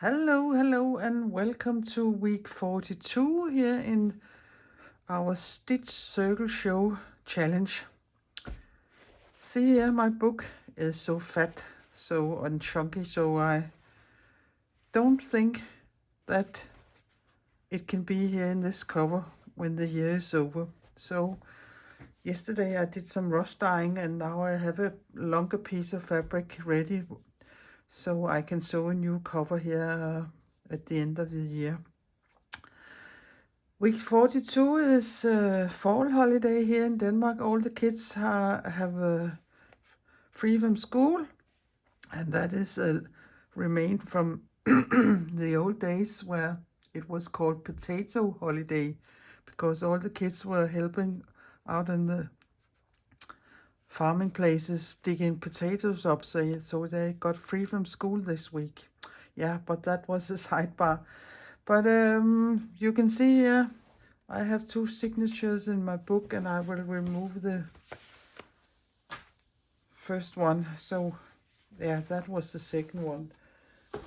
Hello, and welcome to week 42 here in our Stitch Circle Show challenge. See here, my book is so fat, and chunky, so I don't think that it can be here in this cover when the year is over. So yesterday I did some rust dyeing, and now I have a longer piece of fabric ready, so I can sew a new cover here at the end of the year. Week 42 is fall holiday here in Denmark. All the kids have free from school, and that is remained from the old days where it was called potato holiday, because all the kids were helping out in the farming places digging potatoes up, so they got free from school this week. Yeah, but that was a sidebar. But you can see here I have 2 signatures in my book, and I will remove the first one. So yeah, that was the second one.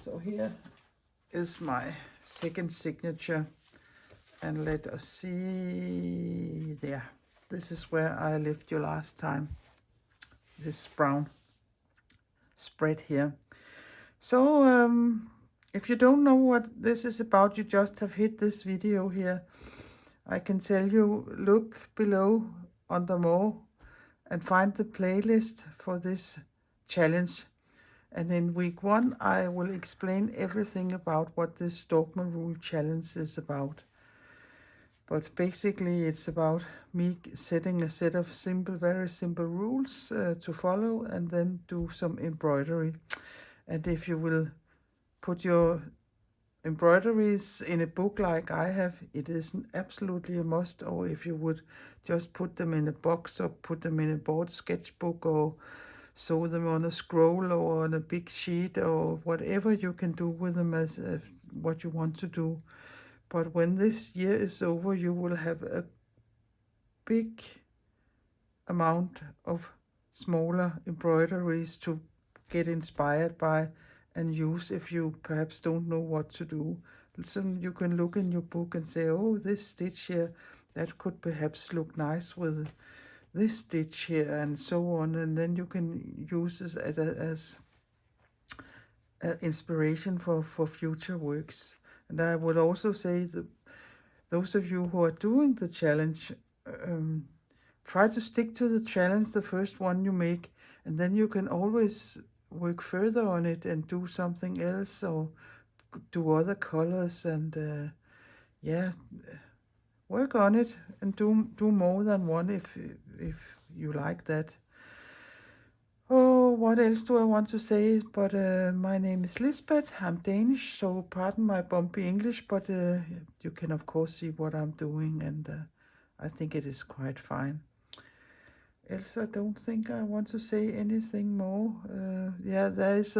So here is my second signature, and let us see there. This is where I left you last time, this brown spread here. So if you don't know what this is about, you just have hit this video here. I can tell you, look below under more and find the playlist for this challenge. And in week 1, I will explain everything about what this Dogma Rule challenge is about. But basically, it's about me setting a set of very simple rules to follow, and then do some embroidery. And if you will put your embroideries in a book like I have, it is absolutely a must. Or if you would just put them in a box, or put them in a board sketchbook, or sew them on a scroll or on a big sheet, or whatever you can do with them as what you want to do. But when this year is over, you will have a big amount of smaller embroideries to get inspired by and use if you perhaps don't know what to do. So you can look in your book and say, oh, this stitch here, that could perhaps look nice with this stitch here, and so on. And then you can use this as inspiration for future works. And I would also say that those of you who are doing the challenge, try to stick to the challenge, the first one you make, and then you can always work further on it and do something else, or do other colors, and yeah, work on it and do more than one if you like that. Oh, what else do I want to say? But my name is Lisbeth. I'm Danish, so pardon my bumpy English, but you can of course see what I'm doing, and I think it is quite fine. Else, I don't think I want to say anything more. Yeah, there is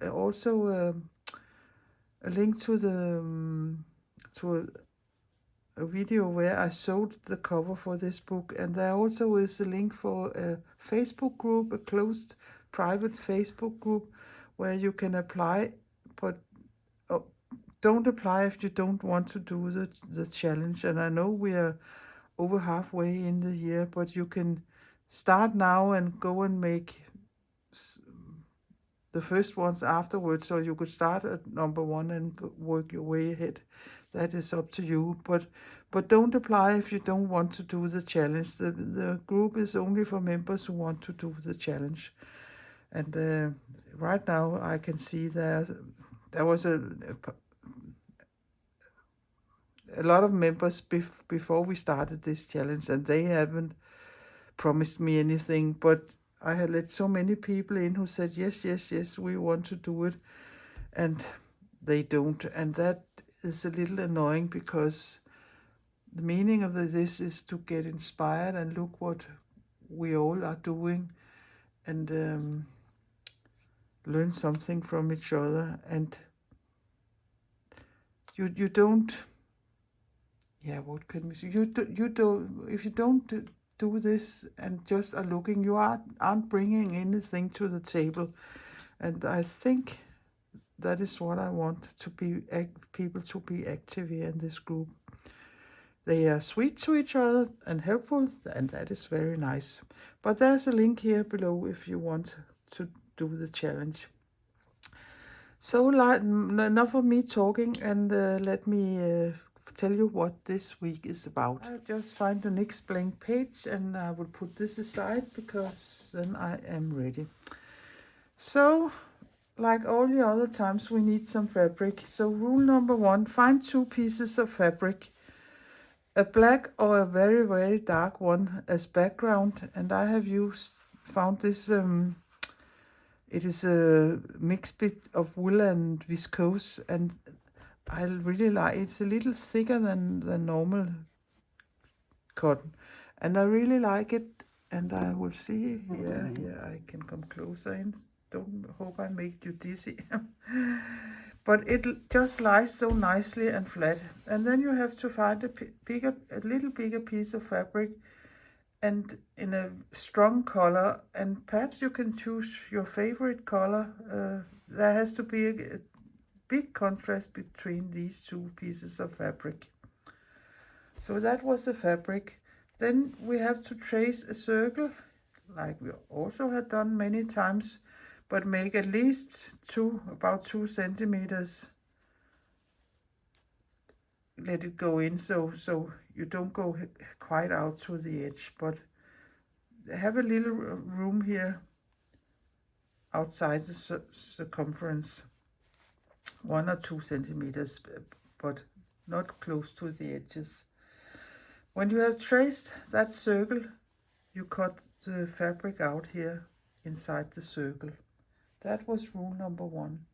also a link to a video where I sewed the cover for this book, and there also is a link for a Facebook group, a closed private Facebook group, where you can apply, but don't apply if you don't want to do the challenge. And I know we are over halfway in the year, but you can start now and go and make the first ones afterwards, so you could start at number 1 and work your way ahead. That is up to you, but don't apply if you don't want to do the challenge. The group is only for members who want to do the challenge. And right now I can see there was a lot of members before we started this challenge, and they haven't promised me anything, but I had let so many people in who said, yes, we want to do it, and they don't. And that is a little annoying, because the meaning of this is to get inspired and look what we all are doing, and learn something from each other. And you don't, yeah, what can we say? You do if you don't do this and just are looking, you aren't bringing anything to the table. And I think that is what I want to be, people to be active here in this group. They are sweet to each other and helpful, and that is very nice. But there's a link here below if you want to do the challenge. So enough of me talking, and let me tell you what this week is about. I just find the next blank page, and I will put this aside because then I am ready. So, like all the other times, we need some fabric. So rule number 1, find 2 pieces of fabric, a black or a very, very dark one as background. And I have found this, it is a mixed bit of wool and viscose, and I really like it. It's a little thicker than normal cotton, and I really like it. And I will see here, I can come closer in. Don't hope I make you dizzy. But it just lies so nicely and flat. And then you have to find a little bigger piece of fabric, and in a strong color, and perhaps you can choose your favorite color. There has to be a big contrast between these 2 pieces of fabric. So that was the fabric. Then we have to trace a circle, like we also had done many times, but make at least about 2 centimeters. Let it go in, so you don't go quite out to the edge, but have a little room here outside the circumference, 1 or 2 centimeters, but not close to the edges. When you have traced that circle, you cut the fabric out here inside the circle. That was rule number 1.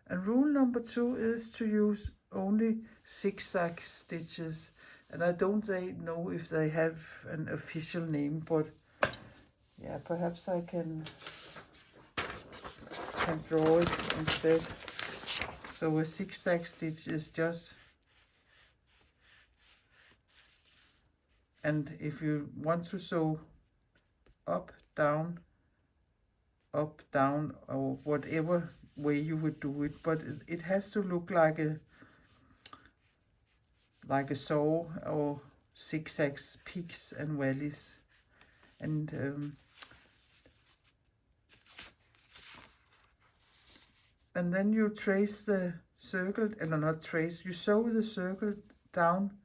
And rule number 2 is to use only zigzag stitches. And I don't know if they have an official name, but yeah, perhaps I can draw it instead. So a zigzag stitch is just, and if you want to sew up, down, or whatever way you would do it, but it has to look like a saw, or zigzags, peaks and valleys. And then you trace the circle, or not trace, you sew the circle down,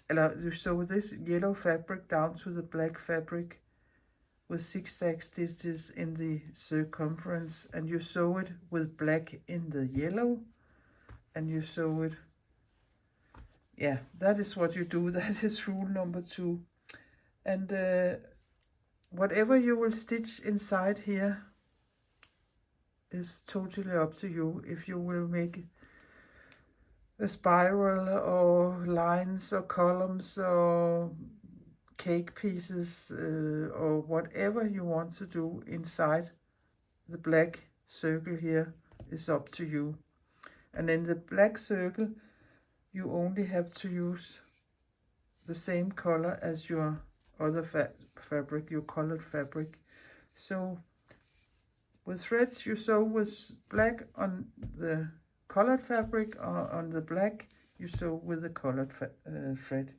you sew this yellow fabric down to the black fabric with zigzag stitches in the circumference, and you sew it with black in the yellow, and you sew it. Yeah, that is what you do. That is rule number 2. And whatever you will stitch inside here is totally up to you. If you will make a spiral, or lines, or columns, or cake pieces, or whatever you want to do inside the black circle here is up to you. And in the black circle, you only have to use the same color as your other fabric, your colored fabric. So with threads, you sew with black on the colored fabric, or on the black you sew with the colored thread.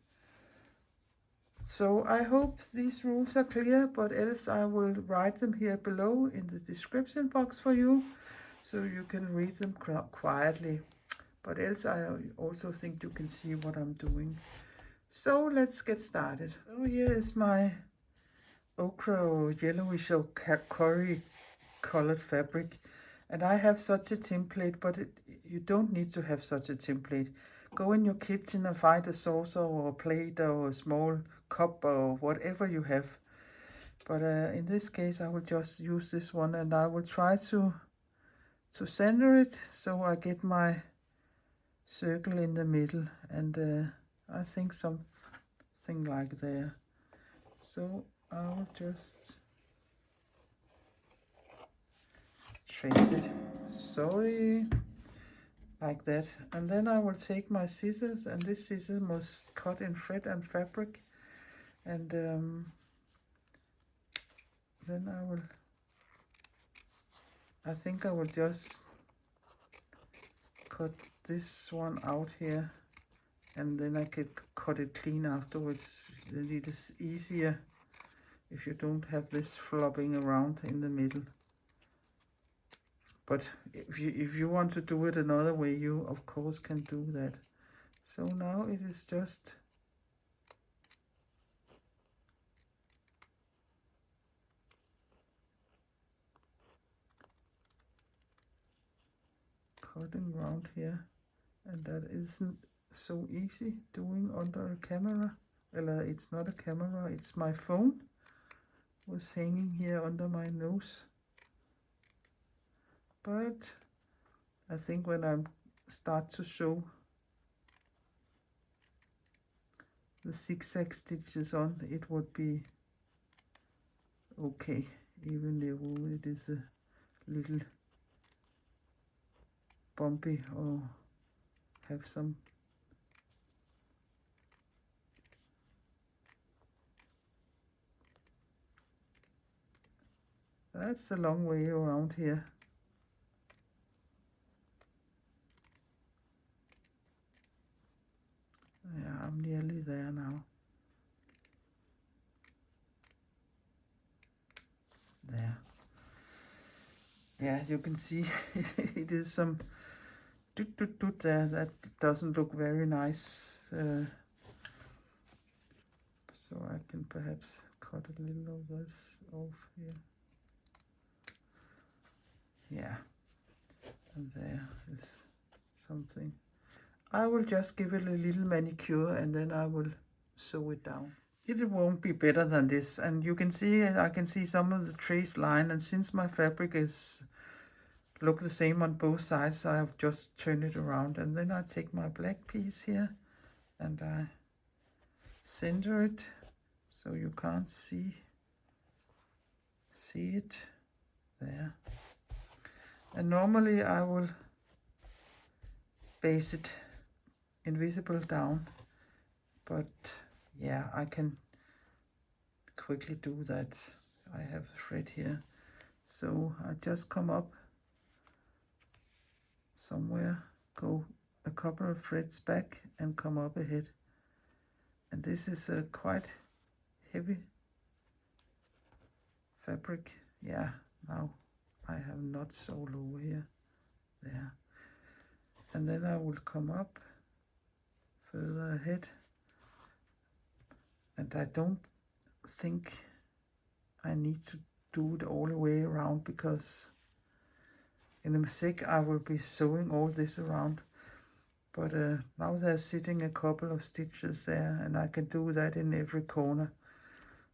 So I hope these rules are clear, but else I will write them here below in the description box for you, so you can read them quietly. But else I also think you can see what I'm doing. So let's get started. Oh, here is my ochre or yellowish or curry colored fabric, and I have such a template, but you don't need to have such a template. Go in your kitchen and find a saucer or a plate or a small cup or whatever you have. But in this case, I will just use this one, and I will try to center it so I get my circle in the middle, and I think something like there. So I will just trace it, sorry, like that. And then I will take my scissors, and this scissors must cut in thread and fabric, and then I think I will just cut this one out here, and then I could cut it clean afterwards. Then it is easier if you don't have this flopping around in the middle. But if you want to do it another way, you of course can do that. So now it is just cutting around here, and that isn't so easy doing under a camera. Well, it's not a camera, it's my phone was hanging here under my nose. But I think when I start to sew the zigzag stitches on, it would be okay, even though it is a little bumpy or have some that's a long way around here. Yeah, I'm nearly there now. There. Yeah, you can see it is some doot there. That doesn't look very nice. So I can perhaps cut a little of this off here. Yeah, and there is something. I will just give it a little manicure and then I will sew it down. It won't be better than this, and you can see, I can see some of the trace line, and since my fabric is look the same on both sides, I have just turned it around, and then I take my black piece here and I center it so you can't see it there. And normally I will base it invisible down, but yeah, I can quickly do that. I have a thread here, so I just come up somewhere, go a couple of threads back and come up ahead. And this is a quite heavy fabric. Yeah, now I have not so low here, there. And then I will come up further ahead, and I don't think I need to do it all the way around, because in a sec I will be sewing all this around. But now there's sitting a couple of stitches there, and I can do that in every corner,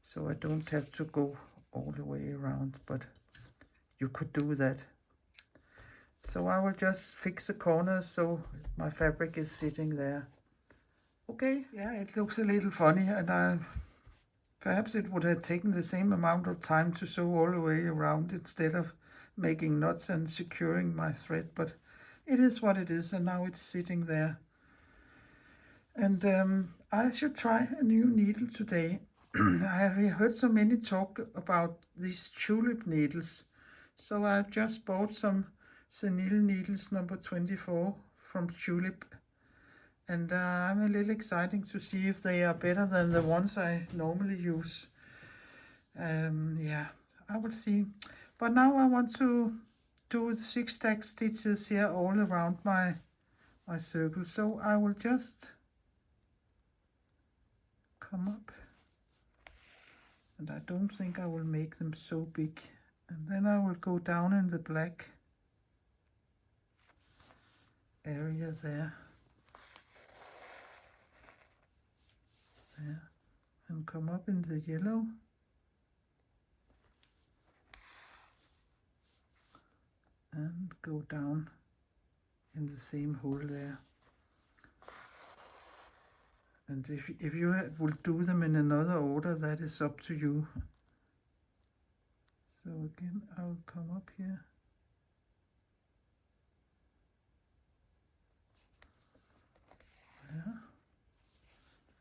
so I don't have to go all the way around, but you could do that. So I will just fix the corners so my fabric is sitting there. Okay, yeah, it looks a little funny, and perhaps it would have taken the same amount of time to sew all the way around instead of making knots and securing my thread, but it is what it is, and now it's sitting there. And I should try a new needle today. I have heard so many talk about these tulip needles, so I've just bought some chenille needles number 24 from Tulip, and I'm a little excited to see if they are better than the ones I normally use. Yeah, I will see. But now I want to do the zigzag stitches here all around my circle, so I will just come up, and I don't think I will make them so big, and then I will go down in the black area there, and come up in the yellow, and go down in the same hole there. And if you will do them in another order, that is up to you. So again, I'll come up here. Yeah.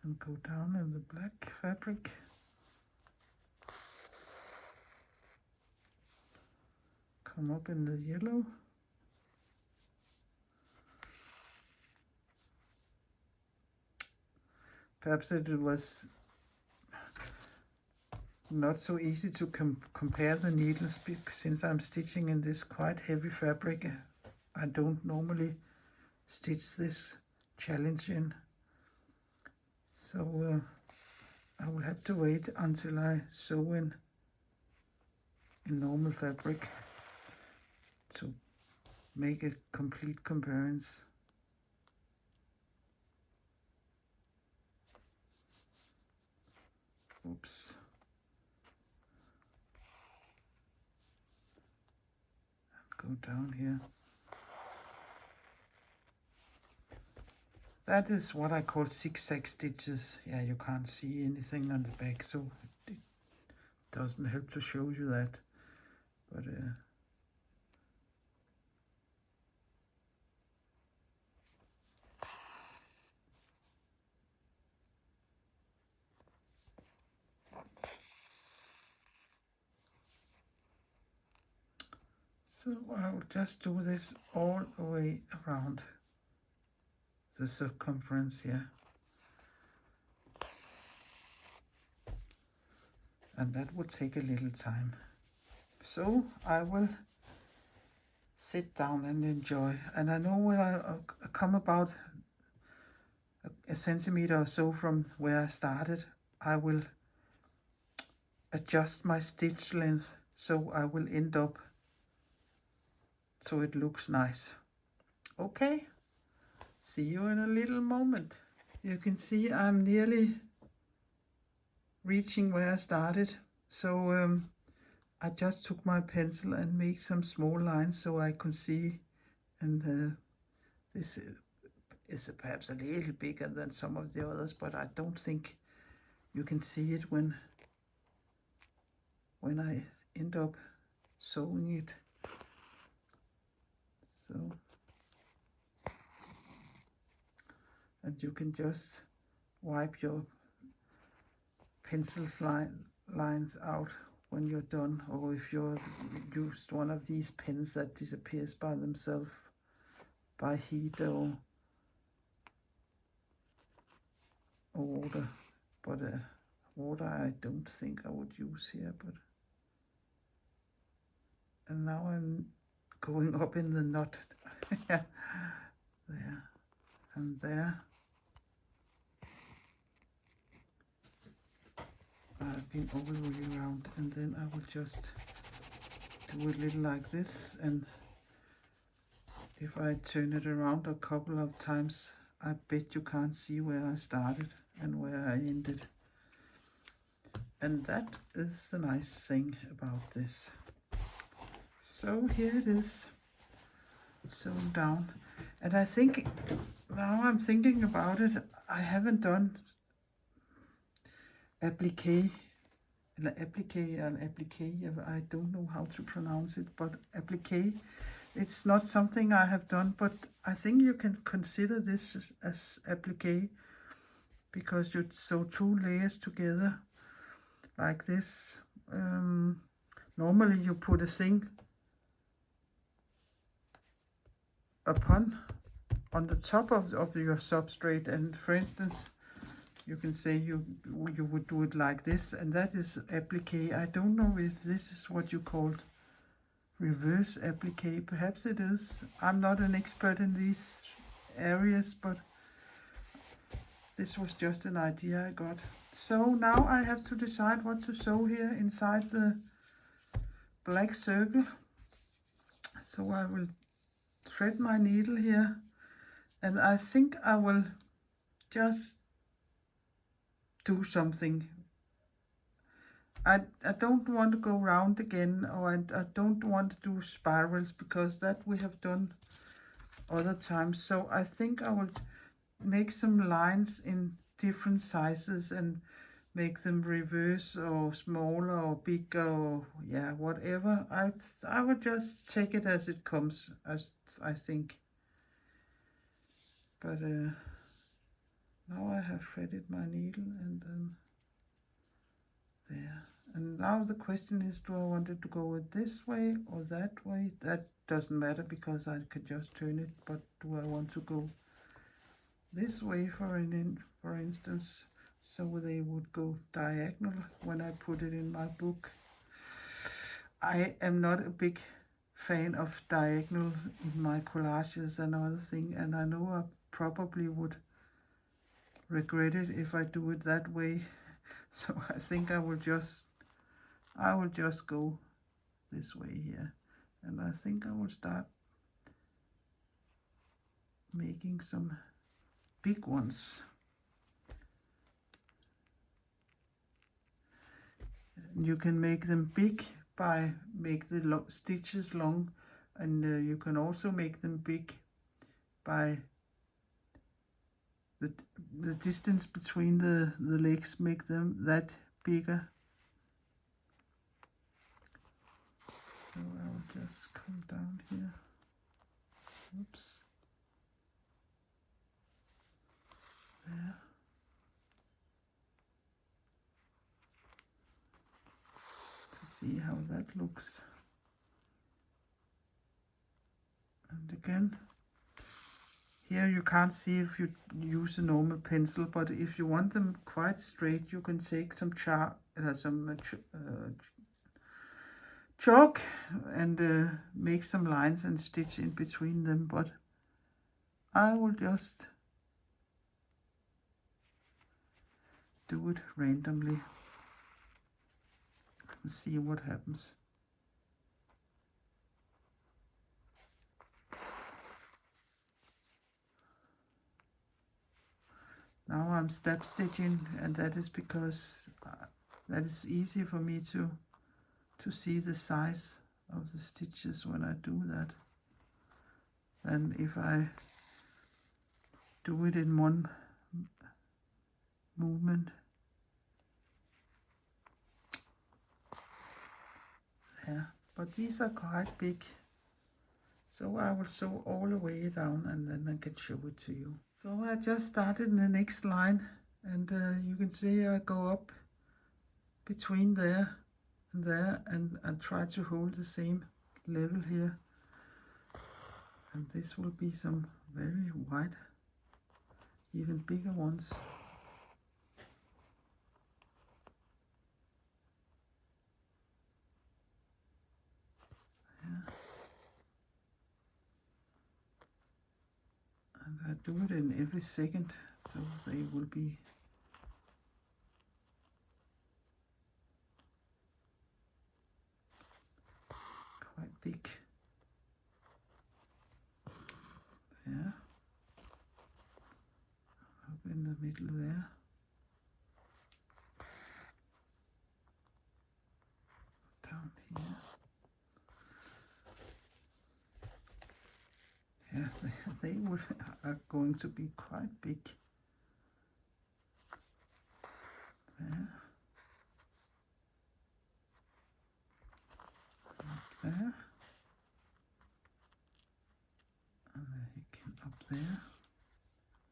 And go down in the black fabric. Come up in the yellow. perhaps it was not so easy to compare the needles, since I'm stitching in this quite heavy fabric. I don't normally stitch this challenge in, so I will have to wait until I sew in normal fabric to make a complete comparison. Oops. Go down here. That is what I call zigzag stitches. Yeah, you can't see anything on the back, so it doesn't help to show you that. But so I'll just do this all the way around the circumference here. And that would take a little time. So I will sit down and enjoy. And I know when I come about a centimeter or so from where I started, I will adjust my stitch length so I will end up so it looks nice. Okay, see you in a little moment. You can see I'm nearly reaching where I started, so I just took my pencil and made some small lines so I could see, and this is perhaps a little bigger than some of the others, but I don't think you can see it when I end up sewing it. So, and you can just wipe your pencil lines out when you're done, or if you're used one of these pens that disappears by themselves by heat or water. But water I don't think I would use here. But and now I'm going up in the knot. There and there. I've been all the way around, and then I will just do a little like this, and if I turn it around a couple of times, I bet you can't see where I started and where I ended. And that is the nice thing about this. So here it is, sewn down. And I think, now I'm thinking about it, I haven't done applique, I don't know how to pronounce it, but applique, it's not something I have done, but I think you can consider this as applique, because you sew two layers together like this. Normally you put a thing on the top of your substrate, and for instance, you can say you would do it like this, and that is applique. I don't know if this is what you called reverse applique. Perhaps it is. I'm not an expert in these areas, but this was just an idea I got. So now I have to decide what to sew here inside the black circle. So I will thread my needle here, and I think I will just do something. I don't want to go round again, or I don't want to do spirals, because that we have done other times. So I think I will make some lines in different sizes and make them reverse or smaller or bigger, or yeah, whatever. I would just take it as it comes, as I think. But now I have threaded my needle, and there. And now the question is, do I want it to go this way or that way? That doesn't matter, because I could just turn it. But do I want to go this way, for instance? so they would go diagonal when I put it in my book. I am not a big fan of diagonal in my collages and other thing, and I know I probably would regret it if I do it that way. So I think I will just go this way here, and I think I will start making some big ones. And you can make them big by make the stitches long, and you can also make them big by the distance between the legs, make them that bigger. So I will just come down here. Oops. There. To see how that looks. And again, here you can't see if you use a normal pencil, but if you want them quite straight, you can take some chalk and make some lines and stitch in between them, but I will just do it randomly and see what happens. Now I'm step stitching, and that is because that is easy for me to see the size of the stitches when I do that, than if I do it in one movement. Yeah, but these are quite big, so I will sew all the way down and then I can show it to you. So I just started in the next line, and you can see I go up between there and there, and I try to hold the same level here. And this will be some very wide, even bigger ones. Yeah. And I do it in every second, so they will be quite big. There. Up in the middle there. Down here. Yeah, they are going to be quite big. There. Up there. And again up there.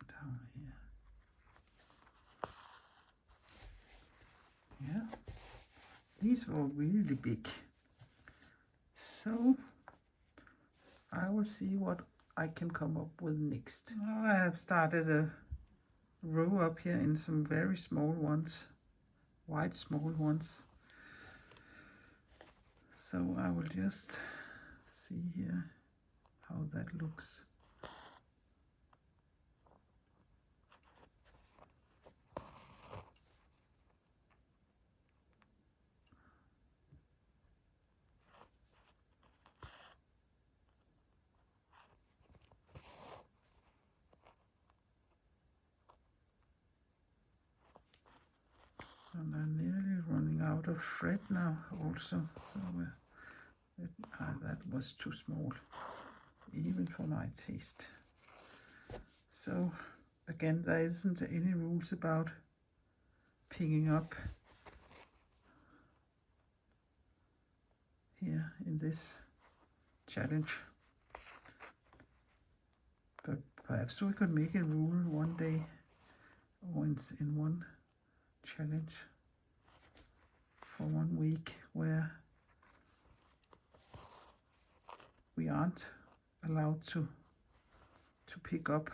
Down here. Yeah. These were really big. So I will see what I can come up with next. Now I have started a row up here in some very small ones, wide small ones. So I will just see here how that looks. And I'm nearly running out of thread now also, so that was too small, even for my taste. So again, there isn't any rules about picking up here in this challenge. But perhaps we could make a rule one day, or in one challenge for 1 week, where we aren't allowed to pick up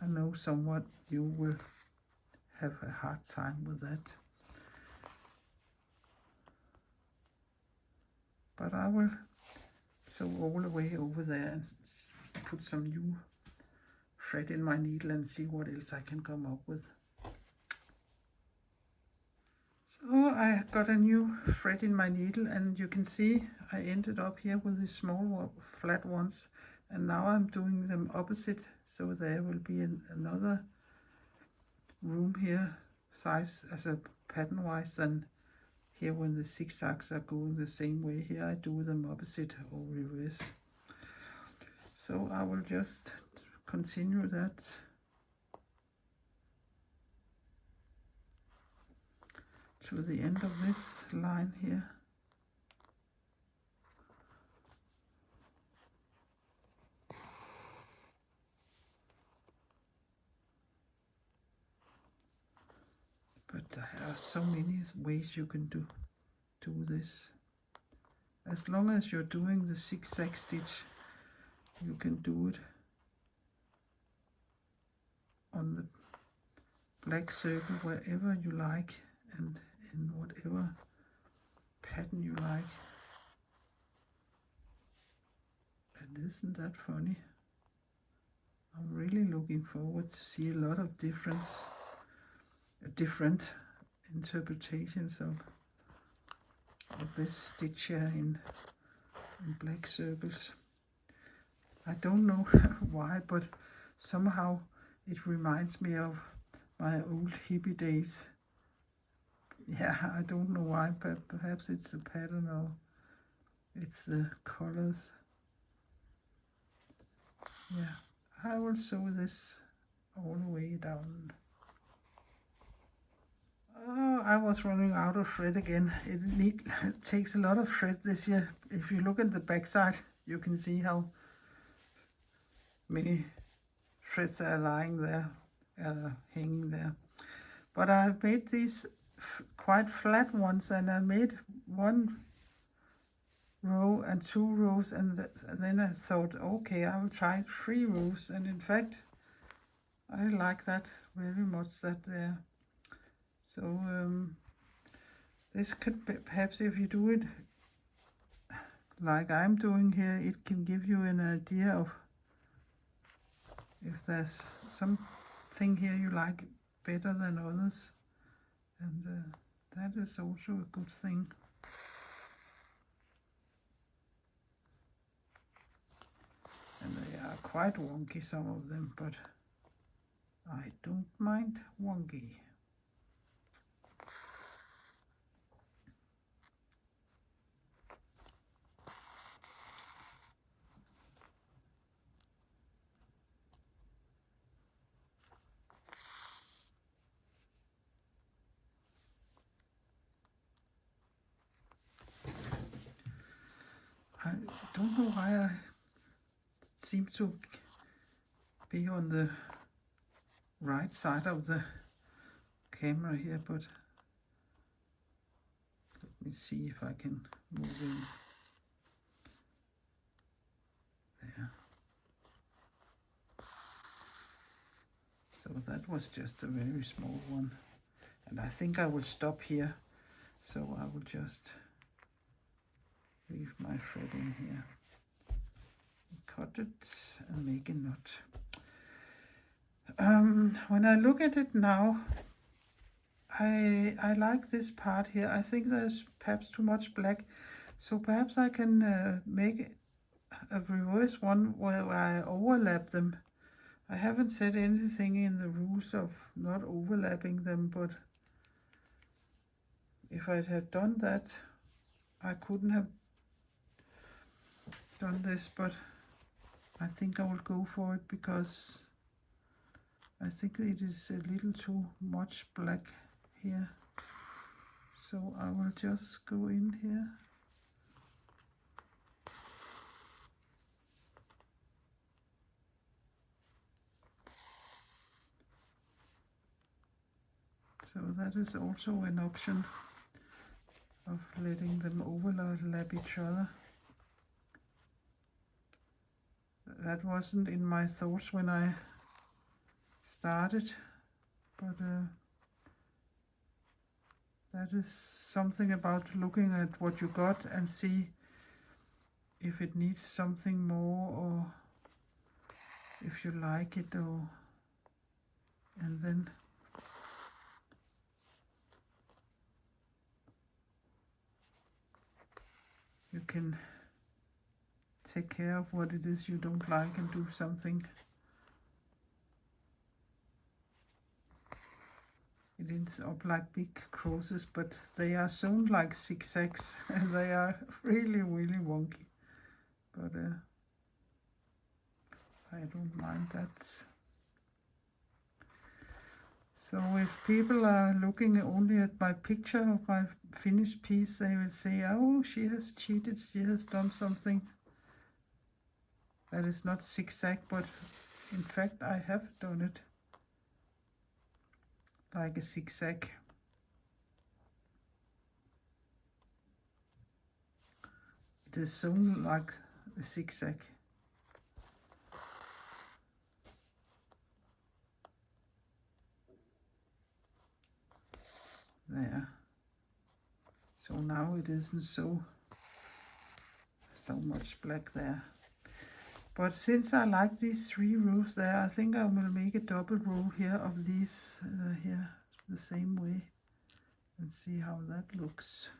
I know somewhat you will have a hard time with that. But I will sew all the way over there and put some new thread in my needle and see what else I can come up with. So I got a new thread in my needle, and you can see I ended up here with these small flat ones, and now I'm doing them opposite, so there will be another room here size as a pattern wise than here when the zigzags are going the same way. Here I do them opposite or reverse. So I will just continue that to the end of this line here. But there are so many ways you can do this. As long as you're doing the zigzag stitch, you can do it on the black circle wherever you like and in whatever pattern you like. And isn't that funny? I'm really looking forward to see a lot of different interpretations of this stitch here in black circles. I don't know why, but somehow it reminds me of my old hippie days. Yeah, I don't know why, but perhaps it's the pattern or it's the colors. Yeah, I will sew this all the way down. Oh, I was running out of thread again. It takes a lot of thread this year. If you look at the back side, you can see how many threads are lying there, hanging there. But I made these quite flat ones, and I made one row and 2 rows, and then I thought, okay, I will try 3 rows, and in fact I like that very much, that there. So this could be, perhaps if you do it like I'm doing here, it can give you an idea of if there's something here you like better than others, and that is also a good thing. And they are quite wonky, some of them, but I don't mind wonky. I don't know why I seem to be on the right side of the camera here, but let me see if I can move in there. So that was just a very small one, and I think I will stop here, so I will just leave my thread in here, cut it and make a knot. When I look at it now, I like this part here. I think there's perhaps too much black, so perhaps I can make a reverse one where I overlap them. I haven't said anything in the rules of not overlapping them, but if I had done that, I couldn't have done this, but I think I will go for it because I think it is a little too much black here. So I will just go in here. So that is also an option of letting them overlap each other. That wasn't in my thoughts when I started, but that is something about looking at what you got and see if it needs something more, or if you like it, or and then you can take care of what it is you don't like and do something. It ends up like big crosses, but they are sewn like zigzags and they are really, really wonky. But I don't mind that. So if people are looking only at my picture of my finished piece, they will say, oh, she has cheated, she has done something that is not zigzag, but in fact I have done it like a zigzag. It is sewn like a zigzag. There. So now it isn't so much black there. But since I like these 3 rows there, I think I will make a double row here of these here the same way and see how that looks.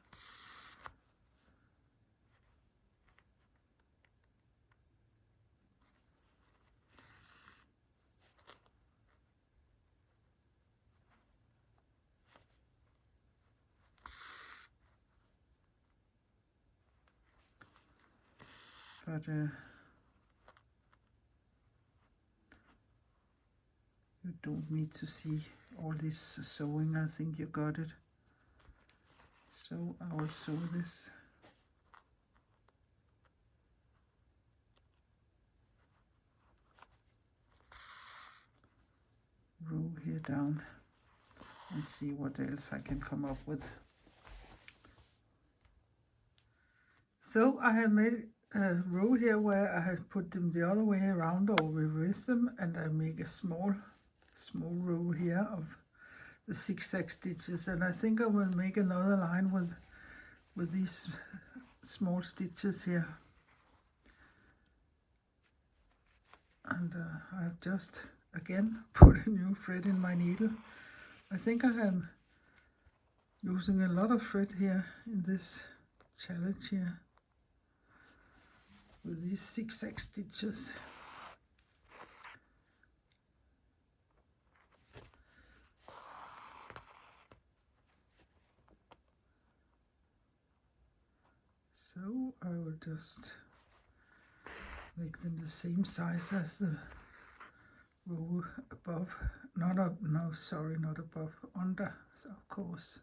But you don't need to see all this sewing. I think you got it. So I will sew this row here down and see what else I can come up with. So I have made a row here where I have put them the other way around or reverse them, and I make a small row here of the zigzag stitches, and I think I will make another line with these small stitches here. And I've just again put a new thread in my needle. I think I am using a lot of thread here in this challenge here with these zigzag stitches. So I will just make them the same size as the row above. Not up, no, sorry, not above, under, so of course.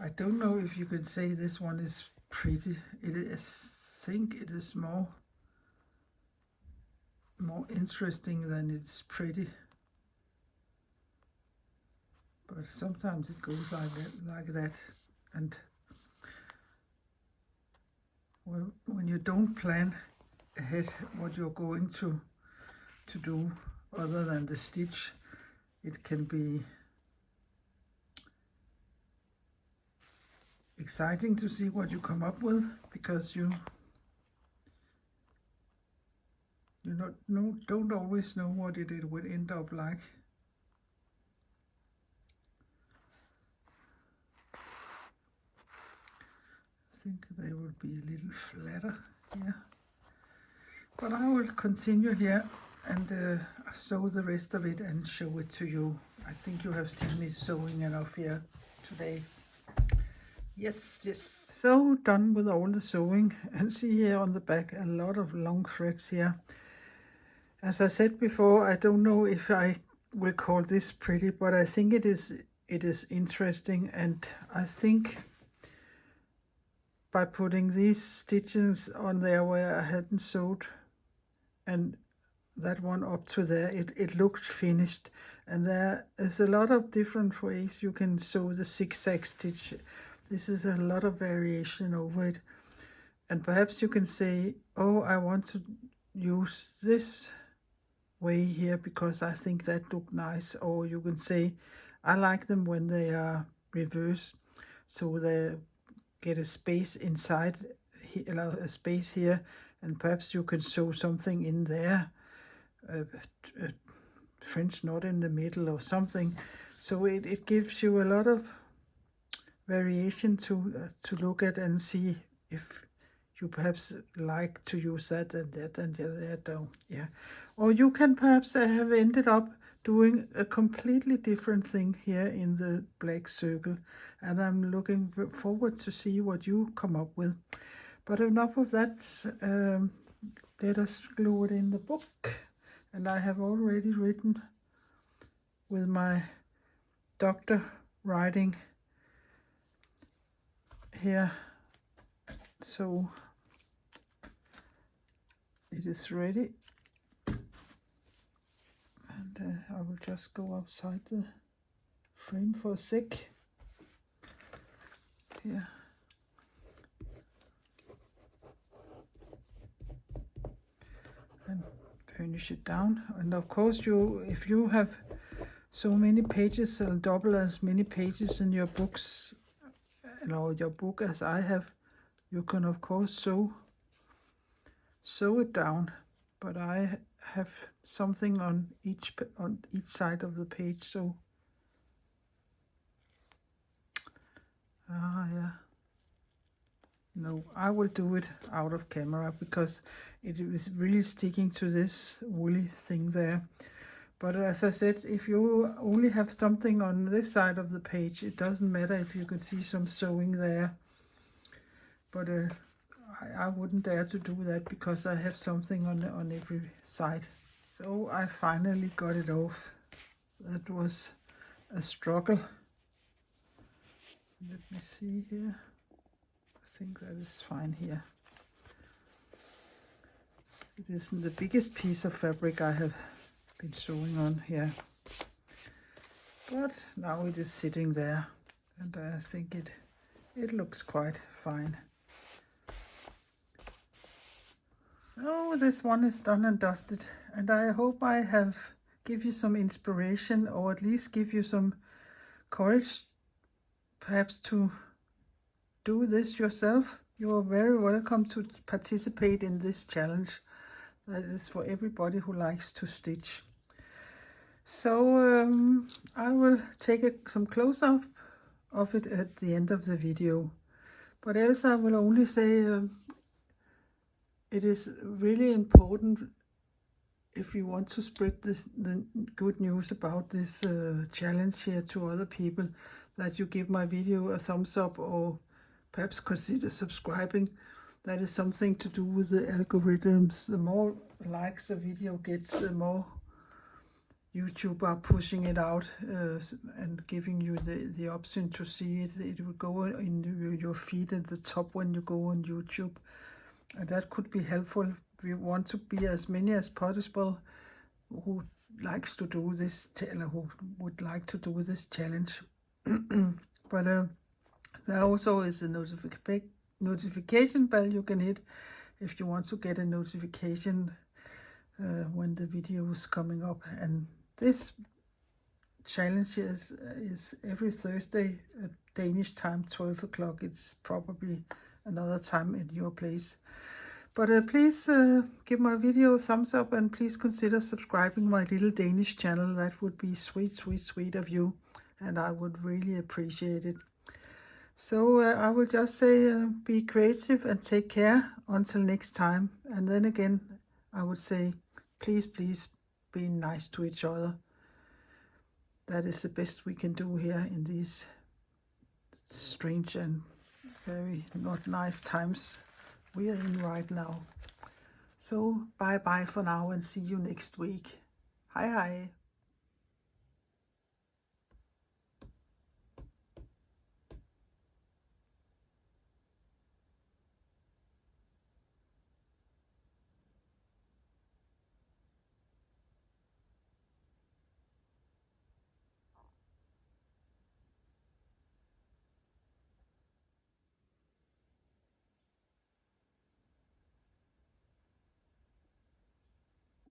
I don't know if you could say this one is pretty. It is, I think it is more interesting than it's pretty. But sometimes it goes like that. And well, when you don't plan ahead what you're going to do other than the stitch, it can be exciting to see what you come up with, because you don't always know what it would end up like. I think they will be a little flatter here, but I will continue here and sew the rest of it and show it to you. I think you have seen me sewing enough here today. Yes. So done with all the sewing, and see here on the back a lot of long threads here. As I said before, I don't know if I will call this pretty, but I think it is interesting, and I think by putting these stitches on there where I hadn't sewed and that one up to there, it looked finished. And there is a lot of different ways you can sew the zigzag stitch. This is a lot of variation over it. And perhaps you can say, oh, I want to use this way here because I think that look nice, or you can say I like them when they are reversed, so they get a space inside here, a space here, and perhaps you can sew something in there, a French knot in the middle or something. So it gives you a lot of variation to look at and see if you perhaps like to use that and that and that. Yeah. Or you can perhaps have ended up doing a completely different thing here in the black circle, and I'm looking forward to see what you come up with. But enough of that. Let us glue it in the book, and I have already written with my doctor writing here, so it is ready. And I will just go outside the frame for a sec. Here. And finish it down. And of course, if you have so many pages and double as many pages in your books, or your book as I have, you can of course sew it down. But I have something on each side of the page, so yeah. No, I will do it out of camera because it is really sticking to this woolly thing there. But as I said, if you only have something on this side of the page, it doesn't matter if you can see some sewing there. But I wouldn't dare to do that because I have something on every side. So I finally got it off. That was a struggle. Let me see here. I think that is fine here. It isn't the biggest piece of fabric I have been sewing on here, but now it is sitting there, and I think it looks quite fine. So this one is done and dusted, and I hope I have give you some inspiration, or at least give you some courage perhaps to do this yourself. You are very welcome to participate in this challenge. That is for everybody who likes to stitch. So I will take some close-up of it at the end of the video. But else I will only say it is really important, if you want to spread the good news about this challenge here to other people, that you give my video a thumbs up, or perhaps consider subscribing. That is something to do with the algorithms. The more likes the video gets, the more YouTube are pushing it out and giving you the option to see it. It will go in your feed at the top when you go on YouTube. And that could be helpful. We want to be as many as possible who likes to do this, who would like to do this challenge. But there also is a notification bell you can hit if you want to get a notification when the video is coming up. And this challenge is every Thursday at Danish time, 12 o'clock. It's probably another time in your place. But please give my video a thumbs up, and please consider subscribing my little Danish channel. That would be sweet, sweet, sweet of you, and I would really appreciate it. So I will just say be creative and take care until next time. And then again, I would say please, please be nice to each other. That is the best we can do here in these strange and very not nice times we are in right now. So bye bye for now, and see you next week. Hej hej.